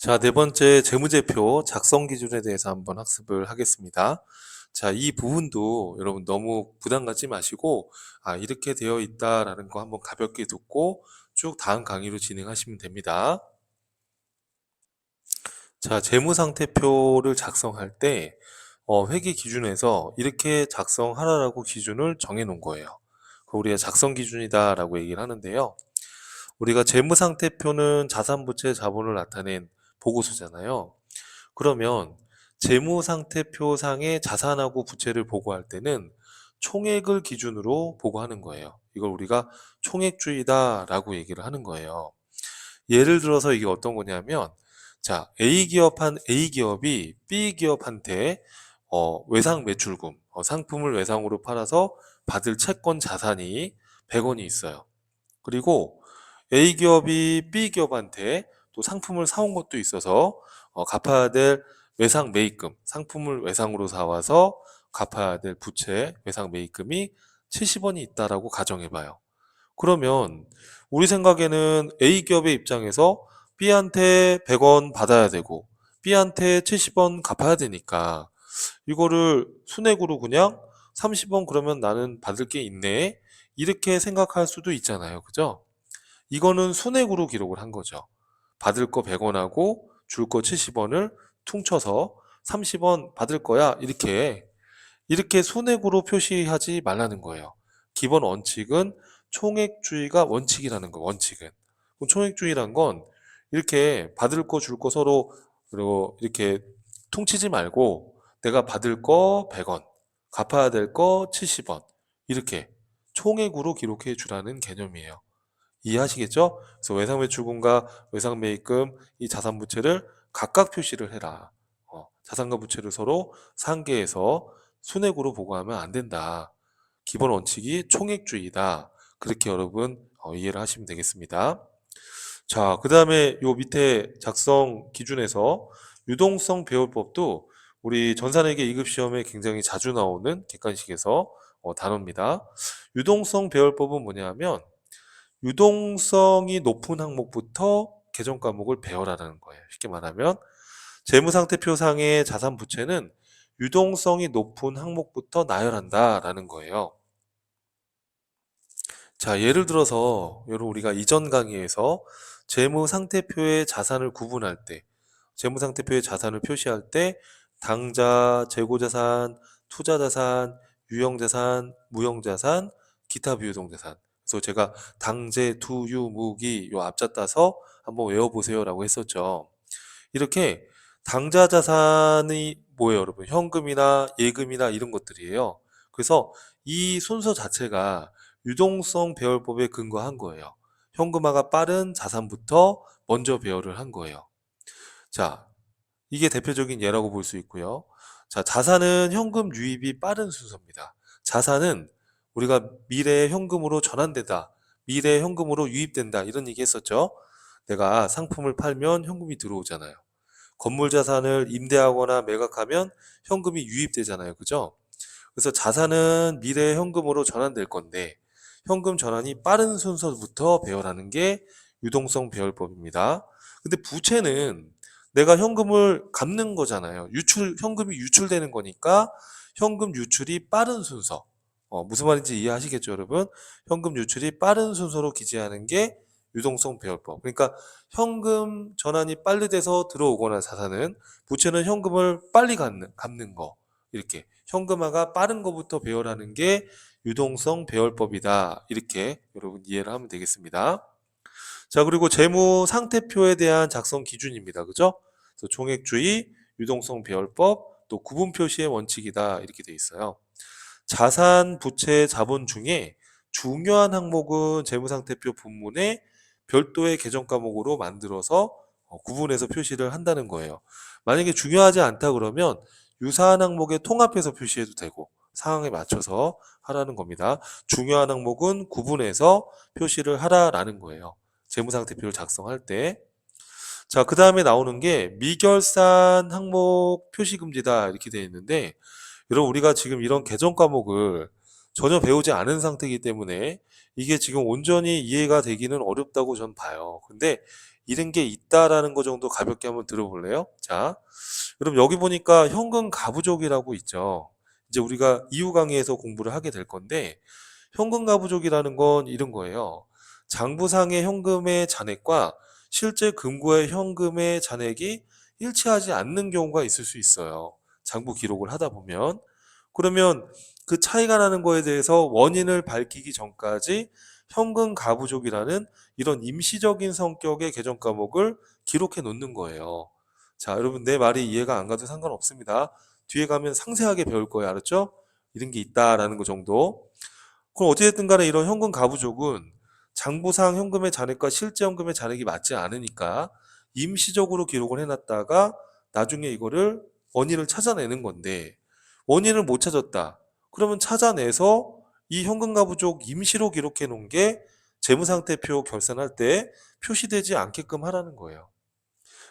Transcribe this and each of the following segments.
자, 네 번째 재무제표 작성 기준에 대해서 한번 학습을 하겠습니다. 자, 이 부분도 여러분 너무 부담 갖지 마시고, 이렇게 되어 있다라는 거 한번 가볍게 듣고 쭉 다음 강의로 진행하시면 됩니다. 자, 재무상태표를 작성할 때, 회계 기준에서 이렇게 작성하라라고 기준을 정해 놓은 거예요. 그 우리가 작성 기준이다라고 얘기를 하는데요. 우리가 재무상태표는 자산부채 자본을 나타낸 보고서잖아요. 그러면 재무상태표상의 자산하고 부채를 보고할 때는 총액을 기준으로 보고하는 거예요. 이걸 우리가 총액주의다라고 얘기를 하는 거예요. 예를 들어서 이게 어떤 거냐면, 자, A기업이 B기업한테 외상 매출금, 상품을 외상으로 팔아서 받을 채권 자산이 100원이 있어요. 그리고 A기업이 B기업한테 또 상품을 사온 것도 있어서 갚아야 될 외상 매입금, 상품을 외상으로 사와서 갚아야 될 부채, 외상 매입금이 70원이 있다라고 가정해봐요. 그러면 우리 생각에는 A기업의 입장에서 B한테 100원 받아야 되고 B한테 70원 갚아야 되니까 이거를 순액으로 그냥 30원 그러면 나는 받을 게 있네. 이렇게 생각할 수도 있잖아요. 그죠? 이거는 순액으로 기록을 한 거죠. 받을 거 100원하고 줄 거 70원을 퉁쳐서 30원 받을 거야. 이렇게 순액으로 표시하지 말라는 거예요. 기본 원칙은 총액주의가 원칙이라는 거, 원칙은. 그럼 총액주의란 건 이렇게 받을 거 줄 거 서로 그리고 이렇게 퉁치지 말고 내가 받을 거 100원, 갚아야 될 거 70원 이렇게 총액으로 기록해 주라는 개념이에요. 이해하시겠죠? 그래서 외상매출금과 외상매입금 이 자산부채를 각각 표시를 해라. 자산과 부채를 서로 상계해서 순액으로 보고하면 안 된다. 기본 원칙이 총액주의다. 그렇게 여러분 이해를 하시면 되겠습니다. 자, 그 다음에 요 밑에 작성 기준에서 유동성 배열법도 우리 전산회계 2급 시험에 굉장히 자주 나오는 객관식에서 단어입니다. 유동성 배열법은 뭐냐면 유동성이 높은 항목부터 개정 과목을 배열하라는 거예요. 쉽게 말하면 재무상태표상의 자산 부채는 유동성이 높은 항목부터 나열한다라는 거예요. 자, 예를 들어서 여러분 우리가 이전 강의에서 재무상태표의 자산을 구분할 때, 재무상태표의 자산을 표시할 때 당좌, 재고자산, 투자자산, 유형자산, 무형자산, 기타 비유동자산. 그래서 제가 당재, 투유, 무기 요 앞자 따서 한번 외워보세요라고 했었죠. 이렇게 당좌 자산이 뭐예요, 여러분? 현금이나 예금이나 이런 것들이에요. 그래서 이 순서 자체가 유동성 배열법에 근거한 거예요. 현금화가 빠른 자산부터 먼저 배열을 한 거예요. 자, 이게 대표적인 예라고 볼 수 있고요. 자, 자산은 현금 유입이 빠른 순서입니다. 자산은 우리가 미래의 현금으로 전환되다, 미래의 현금으로 유입된다 이런 얘기 했었죠. 내가 상품을 팔면 현금이 들어오잖아요. 건물 자산을 임대하거나 매각하면 현금이 유입되잖아요. 그죠? 그래서 자산은 미래 현금으로 전환될 건데 현금 전환이 빠른 순서부터 배열하는 게 유동성 배열법입니다. 근데 부채는 내가 현금을 갚는 거잖아요. 현금이 유출되는 거니까 현금 유출이 빠른 순서. 무슨 말인지 이해하시겠죠, 여러분? 현금 유출이 빠른 순서로 기재하는 게 유동성 배열법. 그러니까 현금 전환이 빨리 돼서 들어오거나 자산은 부채는 현금을 빨리 갚는 거. 이렇게 현금화가 빠른 것부터 배열하는 게 유동성 배열법이다. 이렇게 여러분 이해를 하면 되겠습니다. 자, 그리고 재무 상태표에 대한 작성 기준입니다. 그죠? 그래서 총액주의, 유동성 배열법, 또 구분 표시의 원칙이다. 이렇게 돼 있어요. 자산, 부채, 자본 중에 중요한 항목은 재무상태표 본문에 별도의 계정 과목으로 만들어서 구분해서 표시를 한다는 거예요. 만약에 중요하지 않다 그러면 유사한 항목에 통합해서 표시해도 되고 상황에 맞춰서 하라는 겁니다. 중요한 항목은 구분해서 표시를 하라라는 거예요. 재무상태표를 작성할 때. 자, 그 다음에 나오는 게 미결산 항목 표시 금지다 이렇게 되어 있는데 여러분 우리가 지금 이런 개정 과목을 전혀 배우지 않은 상태이기 때문에 이게 지금 온전히 이해가 되기는 어렵다고 전 봐요. 근데 이런 게 있다라는 거 정도 가볍게 한번 들어볼래요? 자, 그럼 여기 보니까 현금 가부족이라고 있죠. 이제 우리가 이후 강의에서 공부를 하게 될 건데 현금 가부족이라는 건 이런 거예요. 장부상의 현금의 잔액과 실제 금고의 현금의 잔액이 일치하지 않는 경우가 있을 수 있어요. 장부 기록을 하다 보면. 그러면 그 차이가 나는 거에 대해서 원인을 밝히기 전까지 현금 가부족이라는 이런 임시적인 성격의 계정 과목을 기록해 놓는 거예요. 자, 여러분 내 말이 이해가 안 가도 상관없습니다. 뒤에 가면 상세하게 배울 거예요. 알았죠? 이런 게 있다라는 거 정도. 그럼 어찌됐든 간에 이런 현금 가부족은 장부상 현금의 잔액과 실제 현금의 잔액이 맞지 않으니까 임시적으로 기록을 해놨다가 나중에 이거를 원인을 찾아내는 건데 원인을 못 찾았다. 그러면 찾아내서 이 현금 가부족 임시로 기록해 놓은 게 재무상태표 결산할 때 표시되지 않게끔 하라는 거예요.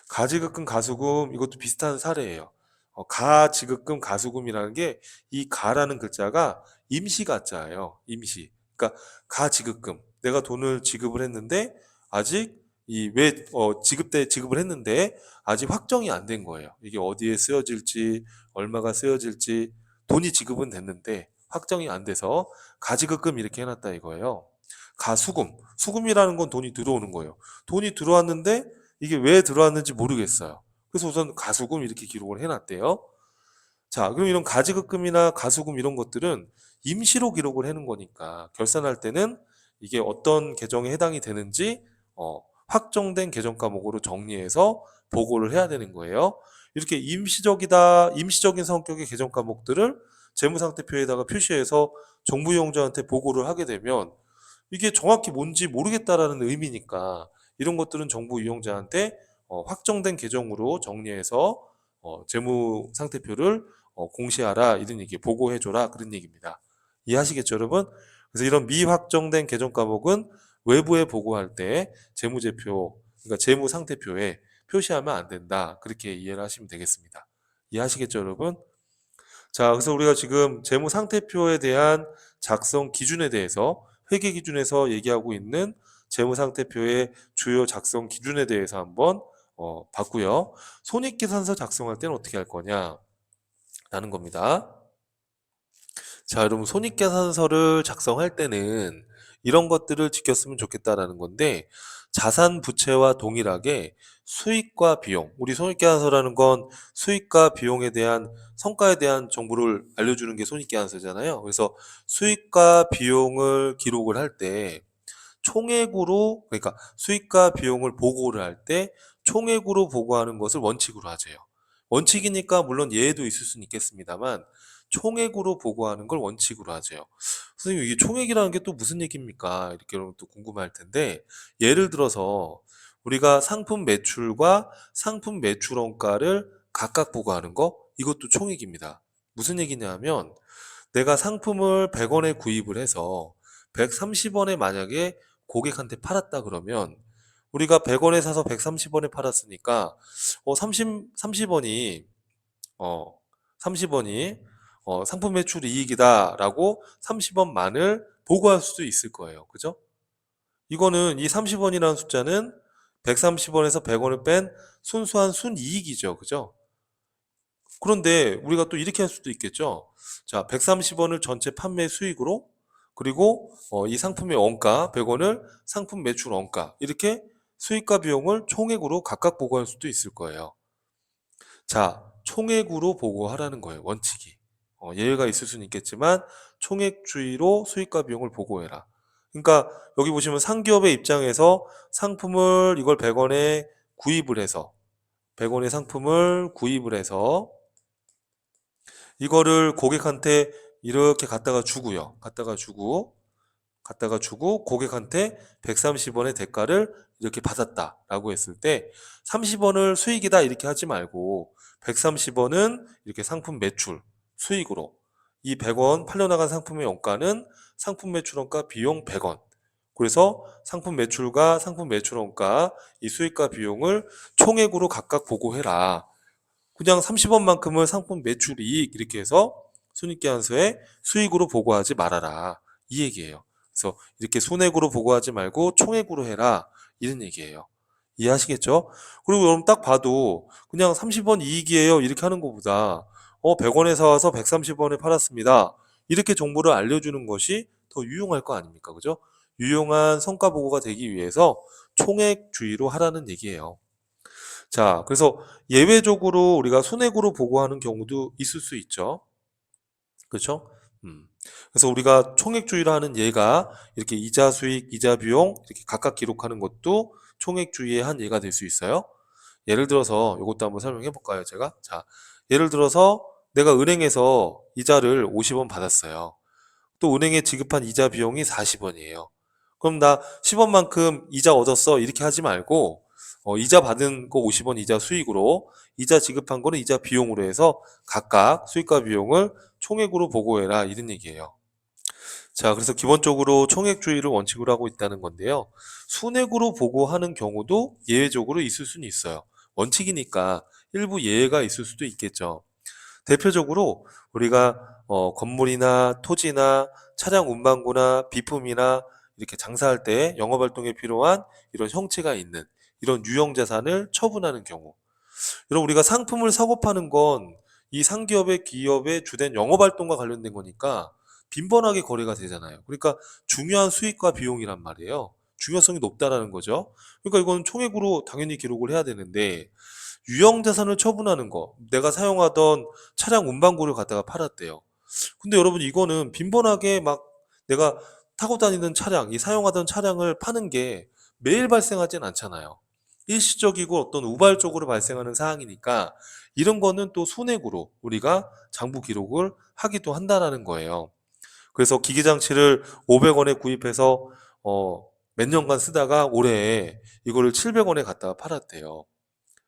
가지급금, 가수금 이것도 비슷한 사례예요. 가지급금, 가수금이라는 게 이 가라는 글자가 임시 가자예요. 임시. 그러니까 가지급금. 내가 돈을 지급을 했는데 아직 지급을 했는데 아직 확정이 안 된 거예요. 이게 어디에 쓰여질지, 얼마가 쓰여질지 돈이 지급은 됐는데 확정이 안 돼서 가지급금 이렇게 해놨다 이거예요. 가수금. 수금이라는 건 돈이 들어오는 거예요. 돈이 들어왔는데 이게 왜 들어왔는지 모르겠어요. 그래서 우선 가수금 이렇게 기록을 해놨대요. 자, 그럼 이런 가지급금이나 가수금 이런 것들은 임시로 기록을 해놓은 거니까 결산할 때는 이게 어떤 계정에 해당이 되는지 확정된 계정 과목으로 정리해서 보고를 해야 되는 거예요. 이렇게 임시적인 성격의 계정 과목들을 재무상태표에다가 표시해서 정부이용자한테 보고를 하게 되면 이게 정확히 뭔지 모르겠다라는 의미니까 이런 것들은 정부 이용자한테 확정된 계정으로 정리해서 재무 상태표를 공시하라 이런 얘기 보고해줘라 그런 얘기입니다. 이해하시겠죠 여러분? 그래서 이런 미확정된 계정 과목은 외부에 보고할 때 재무제표 그러니까 재무 상태표에 표시하면 안 된다 그렇게 이해를 하시면 되겠습니다. 이해하시겠죠 여러분? 자, 그래서 우리가 지금 재무 상태표에 대한 작성 기준에 대해서 회계 기준에서 얘기하고 있는 재무 상태표의 주요 작성 기준에 대해서 한번 봤고요. 손익계산서 작성할 때는 어떻게 할 거냐? 라는 겁니다. 자, 여러분 손익계산서를 작성할 때는 이런 것들을 지켰으면 좋겠다라는 건데 자산 부채와 동일하게 수익과 비용, 우리 손익계산서라는 건 수익과 비용에 대한 성과에 대한 정보를 알려주는 게 손익계산서잖아요. 그래서 수익과 비용을 기록을 할 때 총액으로 그러니까 수익과 비용을 보고를 할 때 총액으로 보고하는 것을 원칙으로 하세요. 원칙이니까 물론 예외도 있을 수는 있겠습니다만 총액으로 보고하는 걸 원칙으로 하세요. 선생님 이게 총액이라는 게 또 무슨 얘기입니까? 이렇게 여러분 또 궁금할 텐데 예를 들어서 우리가 상품 매출과 상품 매출 원가를 각각 보고하는 거 이것도 총액입니다. 무슨 얘기냐면 내가 상품을 100원에 구입을 해서 130원에 만약에 고객한테 팔았다 그러면 우리가 100원에 사서 130원에 팔았으니까 30원이 어 30원이 상품 매출 이익이다라고 30원만을 보고할 수도 있을 거예요. 그죠? 이거는 이 30원이라는 숫자는 130원에서 100원을 뺀 순수한 순이익이죠. 그죠? 그런데 우리가 또 이렇게 할 수도 있겠죠. 자, 130원을 전체 판매 수익으로 그리고 이 상품의 원가 100원을 상품 매출 원가 이렇게 수익과 비용을 총액으로 각각 보고할 수도 있을 거예요. 자, 총액으로 보고하라는 거예요. 원칙이. 예외가 있을 수는 있겠지만 총액주의로 수익과 비용을 보고해라. 그러니까 여기 보시면 상기업의 입장에서 상품을 이걸 100원에 구입을 해서 100원의 상품을 구입을 해서 이거를 고객한테 이렇게 갖다가 주고요. 갖다가 주고 고객한테 130원의 대가를 이렇게 받았다라고 했을 때 30원을 수익이다 이렇게 하지 말고 130원은 이렇게 상품 매출 수익으로 이 100원 팔려나간 상품의 원가는 상품 매출 원가 비용 100원 그래서 상품 매출과 상품 매출 원가 이 수익과 비용을 총액으로 각각 보고해라. 그냥 30원만큼은 상품 매출 이익 이렇게 해서 손익계산서에 수익으로 보고하지 말아라. 이 얘기예요. 그래서 이렇게 손액으로 보고하지 말고 총액으로 해라. 이런 얘기예요. 이해하시겠죠? 그리고 여러분 딱 봐도 그냥 30원 이익이에요 이렇게 하는 것보다 100원에 사와서 130원에 팔았습니다. 이렇게 정보를 알려주는 것이 더 유용할 거 아닙니까? 그죠? 유용한 성과 보고가 되기 위해서 총액주의로 하라는 얘기예요. 자, 그래서 예외적으로 우리가 손해구로 보고하는 경우도 있을 수 있죠. 그렇죠? 그래서 우리가 총액주의로 하는 예가 이렇게 이자 수익, 이자 비용 이렇게 각각 기록하는 것도 총액주의의 한 예가 될 수 있어요. 예를 들어서 이것도 한번 설명해 볼까요, 제가? 자, 예를 들어서 내가 은행에서 이자를 50원 받았어요. 또 은행에 지급한 이자 비용이 40원이에요. 그럼 나 10원만큼 이자 얻었어 이렇게 하지 말고 이자 받은 거 50원 이자 수익으로 이자 지급한 거는 이자 비용으로 해서 각각 수익과 비용을 총액으로 보고해라 이런 얘기예요. 자, 그래서 기본적으로 총액주의를 원칙으로 하고 있다는 건데요. 순액으로 보고하는 경우도 예외적으로 있을 수는 있어요. 원칙이니까 일부 예외가 있을 수도 있겠죠. 대표적으로 우리가 건물이나 토지나 차량 운반구나 비품이나 이렇게 장사할 때 영업활동에 필요한 이런 형체가 있는 이런 유형자산을 처분하는 경우. 여러분 우리가 상품을 사고 파는 건 이 상기업의 기업의 주된 영업활동과 관련된 거니까 빈번하게 거래가 되잖아요. 그러니까 중요한 수익과 비용이란 말이에요. 중요성이 높다라는 거죠. 그러니까 이건 총액으로 당연히 기록을 해야 되는데 유형자산을 처분하는 거, 내가 사용하던 차량 운반구를 갖다가 팔았대요. 근데 여러분 이거는 빈번하게 막 내가 타고 다니는 차량, 이 사용하던 차량을 파는 게 매일 발생하진 않잖아요. 일시적이고 어떤 우발적으로 발생하는 사항이니까 이런 거는 또 손해구로 우리가 장부 기록을 하기도 한다라는 거예요. 그래서 기계장치를 500원에 구입해서 몇 년간 쓰다가 올해 이거를 700원에 갖다가 팔았대요.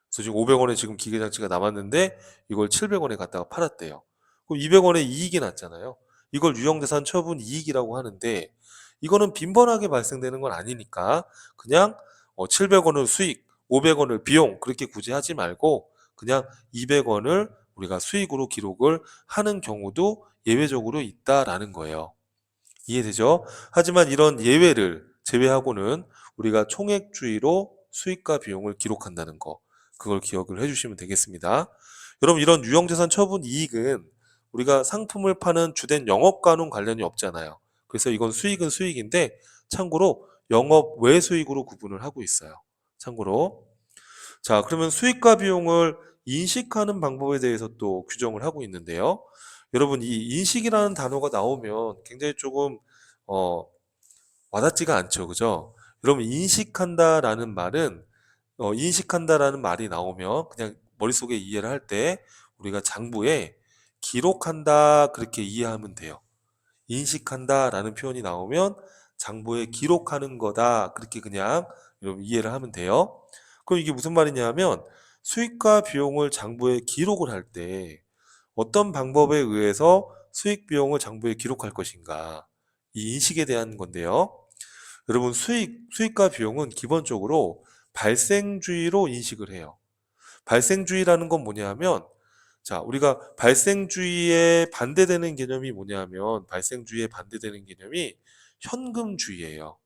그래서 지금 500원에 지금 기계장치가 남았는데 이걸 700원에 갖다가 팔았대요. 그럼 200원에 이익이 났잖아요. 이걸 유형자산 처분 이익이라고 하는데 이거는 빈번하게 발생되는 건 아니니까 그냥 700원을 수익, 500원을 비용 그렇게 굳이 하지 말고 그냥 200원을 우리가 수익으로 기록을 하는 경우도 예외적으로 있다라는 거예요. 이해되죠? 하지만 이런 예외를 제외하고는 우리가 총액주의로 수익과 비용을 기록한다는 거, 그걸 기억을 해주시면 되겠습니다. 여러분, 이런 유형자산 처분 이익은 우리가 상품을 파는 주된 영업과는 관련이 없잖아요. 그래서 이건 수익은 수익인데, 참고로 영업 외 수익으로 구분을 하고 있어요. 참고로. 자, 그러면 수익과 비용을 인식하는 방법에 대해서 또 규정을 하고 있는데요. 여러분, 이 인식이라는 단어가 나오면 굉장히 조금, 어, 와닿지가 않죠. 그죠? 여러분, 인식한다라는 말이 나오면 그냥 머릿속에 이해를 할 때 우리가 장부에 기록한다, 그렇게 이해하면 돼요. 인식한다라는 표현이 나오면 장부에 기록하는 거다, 그렇게 그냥 여러분 이해를 하면 돼요. 그럼 이게 무슨 말이냐면 수익과 비용을 장부에 기록을 할 때 어떤 방법에 의해서 수익 비용을 장부에 기록할 것인가, 이 인식에 대한 건데요. 여러분 수익과 비용은 기본적으로 발생주의로 인식을 해요. 발생주의라는 건 뭐냐면 자, 우리가 발생주의에 반대되는 개념이 뭐냐면 발생주의에 반대되는 개념이 현금주의예요.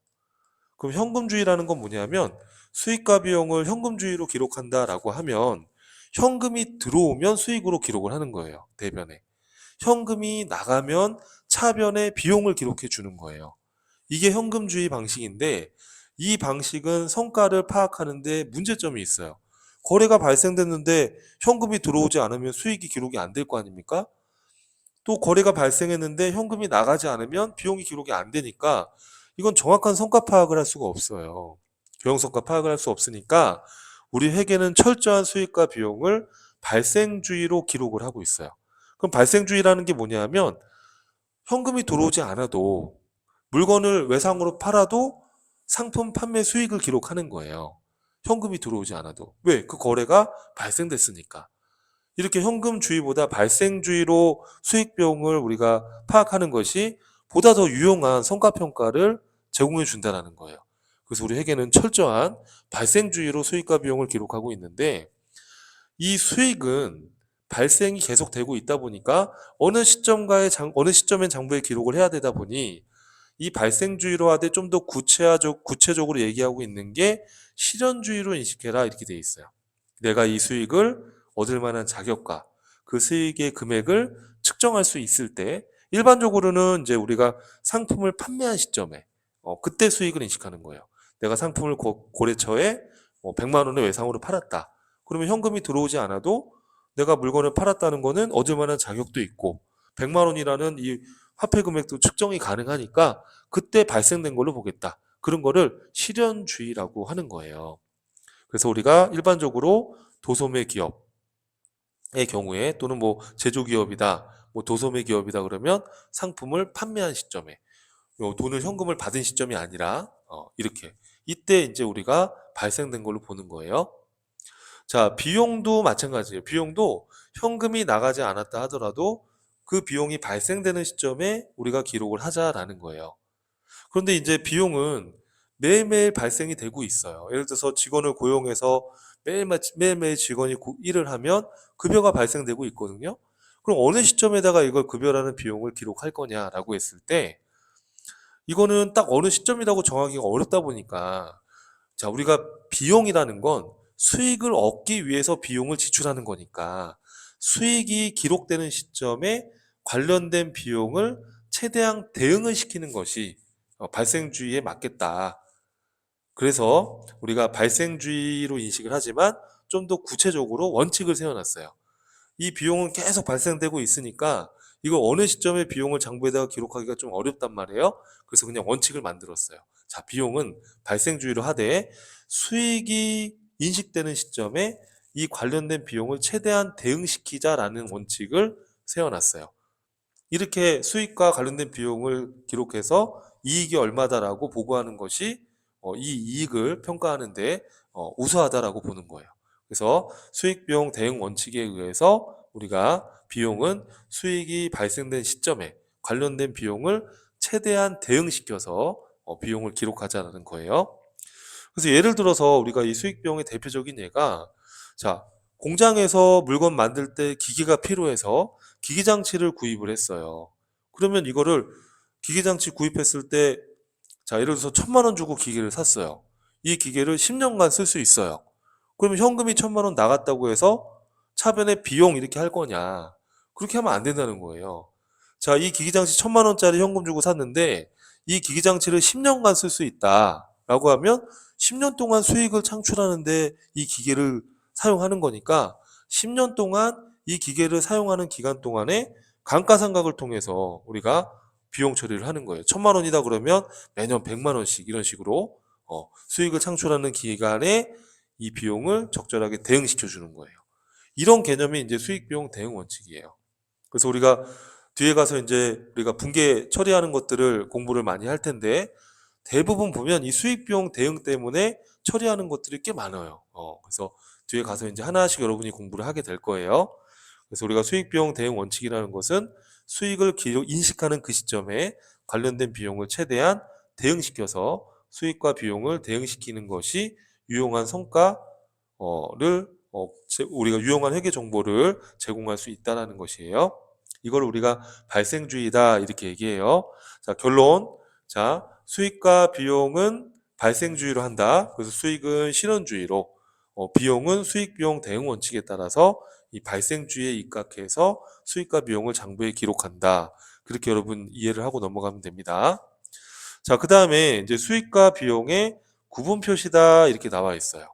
그럼 현금주의라는 건 뭐냐면 수익과 비용을 현금주의로 기록한다라고 하면 현금이 들어오면 수익으로 기록을 하는 거예요. 대변에. 현금이 나가면 차변에 비용을 기록해 주는 거예요. 이게 현금주의 방식인데 이 방식은 성과를 파악하는데 문제점이 있어요. 거래가 발생됐는데 현금이 들어오지 않으면 수익이 기록이 안 될 거 아닙니까? 또 거래가 발생했는데 현금이 나가지 않으면 비용이 기록이 안 되니까 이건 정확한 성과 파악을 할 수가 없어요. 경영성과 파악을 할 수 없으니까 우리 회계는 철저한 수익과 비용을 발생주의로 기록을 하고 있어요. 그럼 발생주의라는 게 뭐냐면 현금이 들어오지 않아도 물건을 외상으로 팔아도 상품 판매 수익을 기록하는 거예요. 현금이 들어오지 않아도. 왜? 그 거래가 발생됐으니까. 이렇게 현금주의보다 발생주의로 수익 비용을 우리가 파악하는 것이 보다 더 유용한 성과평가를 제공해 준다는 거예요. 그래서 우리 회계는 철저한 발생주의로 수익과 비용을 기록하고 있는데 이 수익은 발생이 계속되고 있다 보니까 어느 시점엔 장부에 기록을 해야 되다 보니 이 발생주의로 하되 좀 더 구체적으로 얘기하고 있는 게 실현주의로 인식해라 이렇게 돼 있어요. 내가 이 수익을 얻을 만한 자격과 그 수익의 금액을 측정할 수 있을 때 일반적으로는 이제 우리가 상품을 판매한 시점에 그때 수익을 인식하는 거예요. 내가 상품을 거래처에 100만 원의 외상으로 팔았다. 그러면 현금이 들어오지 않아도 내가 물건을 팔았다는 거는 얻을 만한 자격도 있고 100만 원이라는 이 화폐 금액도 측정이 가능하니까 그때 발생된 걸로 보겠다. 그런 거를 실현주의라고 하는 거예요. 그래서 우리가 일반적으로 도소매 기업의 경우에 또는 뭐 제조기업이다, 뭐 도소매 기업이다 그러면 상품을 판매한 시점에 돈을 현금을 받은 시점이 아니라 이렇게 이때 이제 우리가 발생된 걸로 보는 거예요. 자, 비용도 마찬가지예요. 비용도 현금이 나가지 않았다 하더라도 그 비용이 발생되는 시점에 우리가 기록을 하자라는 거예요. 그런데 이제 비용은 매일매일 발생이 되고 있어요. 예를 들어서 직원을 고용해서 매일매일 직원이 일을 하면 급여가 발생되고 있거든요. 그럼 어느 시점에다가 이걸 급여라는 비용을 기록할 거냐라고 했을 때 이거는 딱 어느 시점이라고 정하기가 어렵다 보니까 자, 우리가 비용이라는 건 수익을 얻기 위해서 비용을 지출하는 거니까 수익이 기록되는 시점에 관련된 비용을 최대한 대응을 시키는 것이 발생주의에 맞겠다. 그래서 우리가 발생주의로 인식을 하지만 좀 더 구체적으로 원칙을 세워놨어요. 이 비용은 계속 발생되고 있으니까 이거 어느 시점에 비용을 장부에다가 기록하기가 좀 어렵단 말이에요. 그래서 그냥 원칙을 만들었어요. 자, 비용은 발생주의로 하되 수익이 인식되는 시점에 이 관련된 비용을 최대한 대응시키자라는 원칙을 세워놨어요. 이렇게 수익과 관련된 비용을 기록해서 이익이 얼마다라고 보고하는 것이 이 이익을 평가하는데 우수하다라고 보는 거예요. 그래서 수익 비용 대응 원칙에 의해서 우리가 비용은 수익이 발생된 시점에 관련된 비용을 최대한 대응시켜서 비용을 기록하자는 거예요. 그래서 예를 들어서 우리가 이 수익 비용의 대표적인 예가 자, 공장에서 물건 만들 때 기계가 필요해서 기기 장치를 구입을 했어요. 그러면 이거를 기기 장치 구입했을 때 자, 예를 들어서 1,000만 원 주고 기계를 샀어요. 이 기계를 10년간 쓸 수 있어요. 그러면 현금이 1,000만 원 나갔다고 해서 차변에 비용 이렇게 할 거냐? 그렇게 하면 안 된다는 거예요. 자, 이 기기 장치 1,000만 원짜리 현금 주고 샀는데 이 기기 장치를 10년간 쓸 수 있다라고 하면 10년 동안 수익을 창출하는데 이 기계를 사용하는 거니까 10년 동안 이 기계를 사용하는 기간 동안에 감가상각을 통해서 우리가 비용 처리를 하는 거예요. 1,000만 원이다 그러면 매년 100만 원씩 이런 식으로 수익을 창출하는 기간에 이 비용을 적절하게 대응시켜 주는 거예요. 이런 개념이 이제 수익 비용 대응 원칙이에요. 그래서 우리가 뒤에 가서 이제 우리가 분계 처리하는 것들을 공부를 많이 할 텐데 대부분 보면 이 수익 비용 대응 때문에 처리하는 것들이 꽤 많아요. 그래서 뒤에 가서 이제 하나씩 여러분이 공부를 하게 될 거예요. 그래서 우리가 수익 비용 대응 원칙이라는 것은 수익을 인식하는 그 시점에 관련된 비용을 최대한 대응시켜서 수익과 비용을 대응시키는 것이 유용한 성과를 우리가 유용한 회계 정보를 제공할 수 있다는 것이에요. 이걸 우리가 발생주의다 이렇게 얘기해요. 자, 결론. 자, 수익과 비용은 발생주의로 한다. 그래서 수익은 실현주의로, 비용은 수익 비용 대응 원칙에 따라서 이 발생주의에 입각해서 수익과 비용을 장부에 기록한다. 그렇게 여러분 이해를 하고 넘어가면 됩니다. 자, 그 다음에 이제 수익과 비용의 구분 표시다 이렇게 나와 있어요.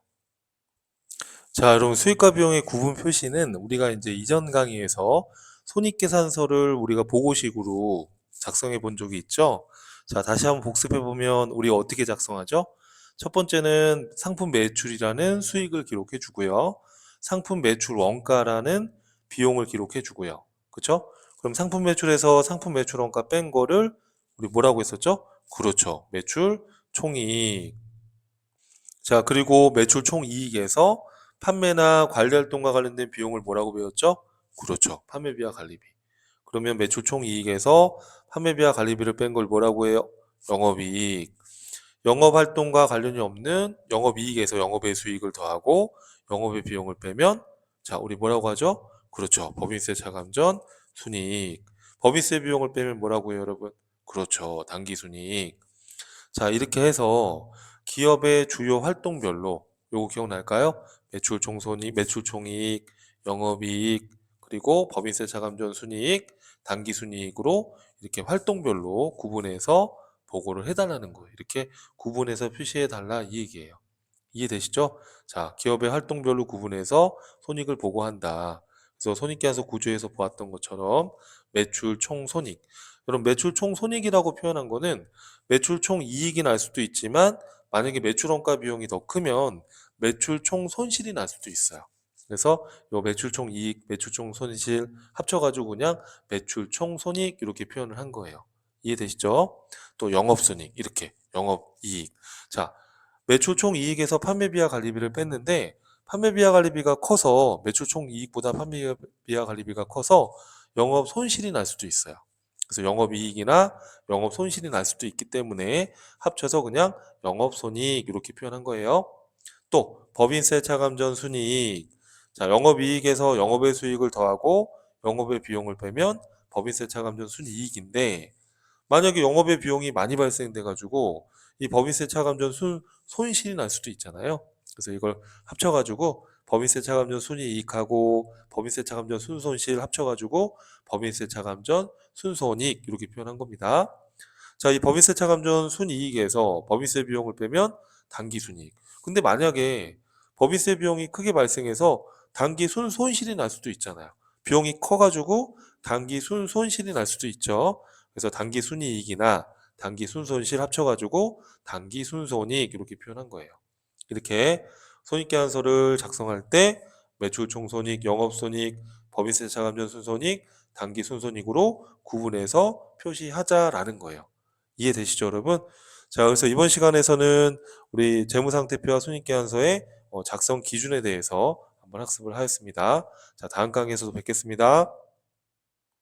자, 여러분 수익과 비용의 구분 표시는 우리가 이제 이전 강의에서 손익계산서를 우리가 보고식으로 작성해 본 적이 있죠. 자, 다시 한번 복습해 보면 우리 어떻게 작성하죠? 첫 번째는 상품 매출이라는 수익을 기록해 주고요. 상품 매출 원가라는 비용을 기록해 주고요. 그렇죠? 그럼 상품 매출에서 상품 매출 원가 뺀 거를 우리 뭐라고 했었죠? 그렇죠. 매출 총이익. 자, 그리고 매출 총이익에서 판매나 관리 활동과 관련된 비용을 뭐라고 배웠죠? 그렇죠. 판매비와 관리비. 그러면 매출 총이익에서 판매비와 관리비를 뺀 걸 뭐라고 해요? 영업이익. 영업활동과 관련이 없는 영업이익에서 영업의 수익을 더하고 영업의 비용을 빼면 자, 우리 뭐라고 하죠? 그렇죠. 법인세 차감전 순이익. 법인세 비용을 빼면 뭐라고 해요, 여러분? 그렇죠. 단기순이익. 자, 이렇게 해서 기업의 주요 활동별로 요거 기억날까요? 매출 총손익, 매출 총이익, 영업이익, 그리고 법인세 차감전 순이익, 단기 순이익으로 이렇게 활동별로 구분해서 보고를 해달라는 거예요. 이렇게 구분해서 표시해달라 이 얘기예요. 이해되시죠? 자, 기업의 활동별로 구분해서 손익을 보고한다. 그래서 손익계산서 구조에서 보았던 것처럼 매출 총손익. 여러분, 매출 총손익이라고 표현한 거는 매출 총이익이 날 수도 있지만 만약에 매출 원가 비용이 더 크면 매출 총손실이 날 수도 있어요. 그래서 요 매출 총이익, 매출 총손실 합쳐가지고 그냥 매출 총손익 이렇게 표현을 한 거예요. 이해되시죠? 또 영업손익 이렇게 영업이익. 자, 매출 총 이익에서 판매비와 관리비를 뺐는데 판매비와 관리비가 커서 매출 총 이익보다 판매비와 관리비가 커서 영업 손실이 날 수도 있어요. 그래서 영업 이익이나 영업 손실이 날 수도 있기 때문에 합쳐서 그냥 영업 손익 이렇게 표현한 거예요. 또 법인세 차감 전 순이익. 자, 영업 이익에서 영업의 수익을 더하고 영업의 비용을 빼면 법인세 차감 전 순이익인데 만약에 영업의 비용이 많이 발생돼 가지고 이 법인세 차감전 손실이 날 수도 있잖아요. 그래서 이걸 합쳐 가지고 법인세 차감전 순이익하고 법인세 차감전 순손실 합쳐 가지고 법인세 차감전 순손익 이렇게 표현한 겁니다. 자, 이 법인세 차감전 순이익에서 법인세 비용을 빼면 단기 순이익. 근데 만약에 법인세 비용이 크게 발생해서 단기 순손실이 날 수도 있잖아요. 비용이 커 가지고 단기 순손실이 날 수도 있죠. 그래서 단기 순이익이나 단기 순손실 합쳐가지고 단기 순손익 이렇게 표현한 거예요. 이렇게 손익계산서를 작성할 때 매출 총손익, 영업손익, 법인세 차감전 순손익, 단기 순손익으로 구분해서 표시하자라는 거예요. 이해되시죠, 여러분? 자, 그래서 이번 시간에서는 우리 재무상태표와 손익계산서의 작성 기준에 대해서 한번 학습을 하였습니다. 자, 다음 강의에서도 뵙겠습니다.